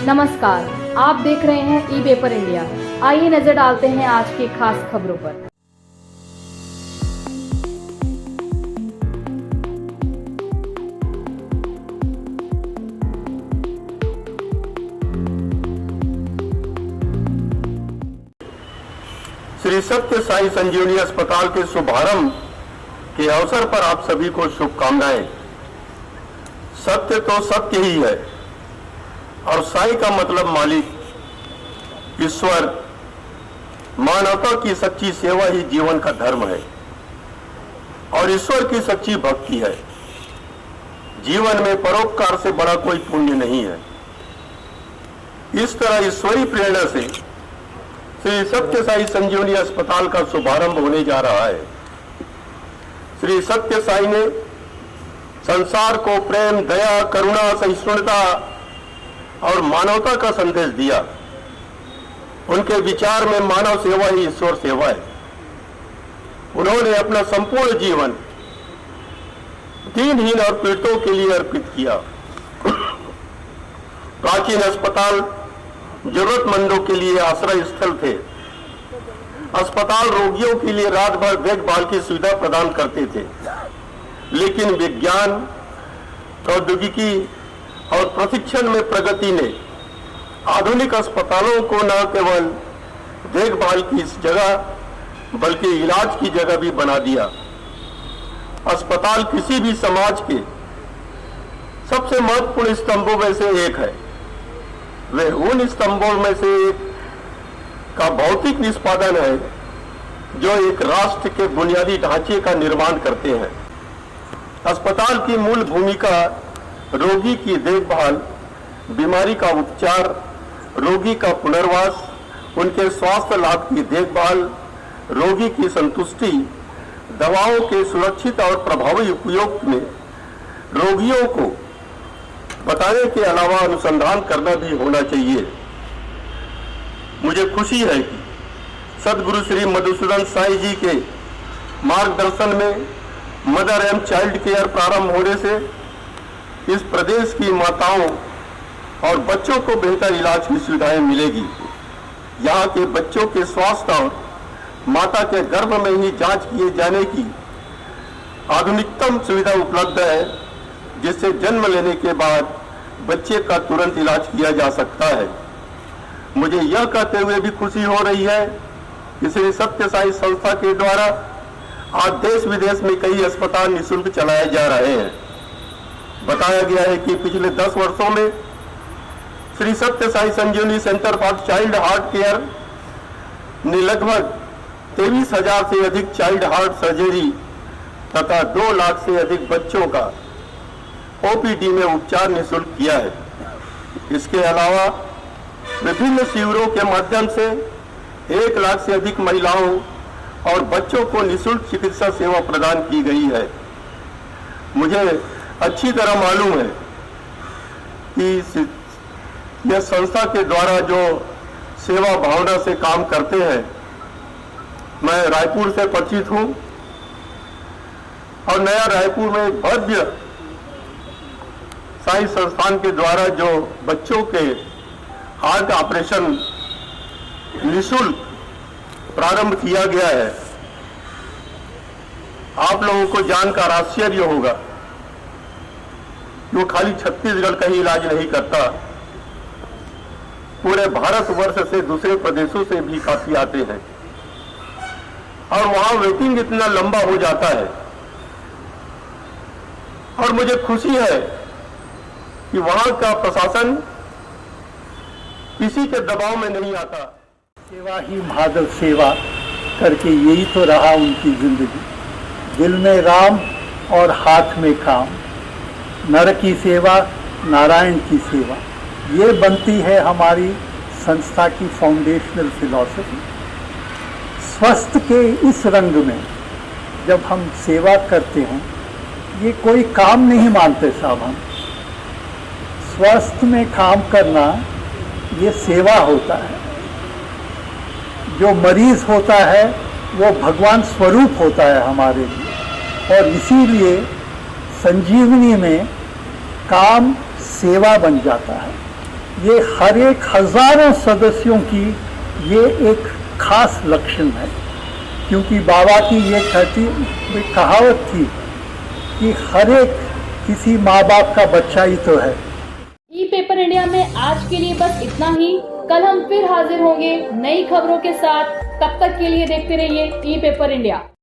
नमस्कार, आप देख रहे हैं ई पेपर इंडिया। आइए नजर डालते हैं आज की खास खबरों पर। श्री सत्य साई संजीवनी अस्पताल के शुभारंभ के अवसर पर आप सभी को शुभकामनाएं। सत्य तो सत्य ही है और साई का मतलब मालिक, ईश्वर। मानवता की सच्ची सेवा ही जीवन का धर्म है और ईश्वर की सच्ची भक्ति है। जीवन में परोपकार से बड़ा कोई पुण्य नहीं है। इस तरह ईश्वरी प्रेरणा से श्री सत्य साई संजीवनी अस्पताल का शुभारंभ होने जा रहा है। श्री सत्य साई ने संसार को प्रेम, दया, करुणा, सहिष्णुता और मानवता का संदेश दिया। उनके विचार में मानव सेवा ही ईश्वर सेवा है। उन्होंने अपना संपूर्ण जीवन दीनहीन और पीड़ितों के लिए अर्पित किया। प्राचीन अस्पताल जरूरतमंदों के लिए आश्रय स्थल थे। अस्पताल रोगियों के लिए रात भर देखभाल की सुविधा प्रदान करते थे, लेकिन विज्ञान, प्रौद्योगिकी और प्रशिक्षण में प्रगति ने आधुनिक अस्पतालों को न केवल देखभाल की जगह बल्कि इलाज की जगह भी बना दिया। अस्पताल किसी भी समाज के सबसे महत्वपूर्ण स्तंभों में से एक है। वे उन स्तंभों में से एक का भौतिक निष्पादन है जो एक राष्ट्र के बुनियादी ढांचे का निर्माण करते हैं। अस्पताल की मूल भूमिका रोगी की देखभाल, बीमारी का उपचार, रोगी का पुनर्वास, उनके स्वास्थ्य लाभ की देखभाल, रोगी की संतुष्टि, दवाओं के सुरक्षित और प्रभावी उपयोग में रोगियों को बताने के अलावा अनुसंधान करना भी होना चाहिए। मुझे खुशी है कि सदगुरु श्री मधुसूदन साई जी के मार्गदर्शन में मदर एंड चाइल्ड केयर प्रारंभ होने से इस प्रदेश की माताओं और बच्चों को बेहतर इलाज की सुविधाएं मिलेगी। यहाँ के बच्चों के स्वास्थ्य और माता के गर्भ में ही जांच किए जाने की आधुनिकतम सुविधा उपलब्ध है, जिससे जन्म लेने के बाद बच्चे का तुरंत इलाज किया जा सकता है। मुझे यह कहते हुए भी खुशी हो रही है कि श्री सत्य साई संस्था के द्वारा आज देश विदेश में कई अस्पताल निःशुल्क चलाए जा रहे हैं। बताया गया है कि पिछले 10 वर्षों में Shri Sathya Sai Sanjeevani centre for child heart care ने लगभग 23,000 से अधिक चाइल्ड हार्ट सर्जरी तथा 2 लाख से अधिक बच्चों का ओपीडी में उपचार निःशुल्क किया है। इसके अलावा विभिन्न शिविरों के माध्यम से 1 लाख से अधिक महिलाओं और बच्चों को निःशुल्क चिकित्सा सेवा प्रदान की गई है। मुझे अच्छी तरह मालूम है कि यह संस्था के द्वारा जो सेवा भावना से काम करते हैं। मैं रायपुर से परिचित हूं और नया रायपुर में भव्य साई संस्थान के द्वारा जो बच्चों के हार्ट ऑपरेशन निःशुल्क प्रारंभ किया गया है, आप लोगों को जानकर आश्चर्य होगा कि वो खाली छत्तीसगढ़ का ही इलाज नहीं करता, पूरे भारतवर्ष से दूसरे प्रदेशों से भी काफी आते हैं और वहां वेटिंग इतना लंबा हो जाता है। और मुझे खुशी है कि वहां का प्रशासन किसी के दबाव में नहीं आता। सेवा ही माधव सेवा करके यही तो रहा उनकी जिंदगी। दिल में राम और हाथ में काम, नर की सेवा नारायण की सेवा, ये बनती है हमारी संस्था की फाउंडेशनल फिलॉसफी। स्वस्थ के इस रंग में जब हम सेवा करते हैं, ये कोई काम नहीं मानते साहब। हम स्वस्थ में काम करना ये सेवा होता है। जो मरीज होता है वो भगवान स्वरूप होता है हमारे लिए, और इसीलिए संजीवनी में काम सेवा बन जाता है। ये हर एक हजारों सदस्यों की ये एक खास लक्षण है, क्योंकि बाबा की ये कहावत थी कि हर एक किसी माँ बाप का बच्चा ही तो है। ई पेपर इंडिया में आज के लिए बस इतना ही। कल हम फिर हाजिर होंगे नई खबरों के साथ। तब तक के लिए देखते रहिए ई पेपर इंडिया।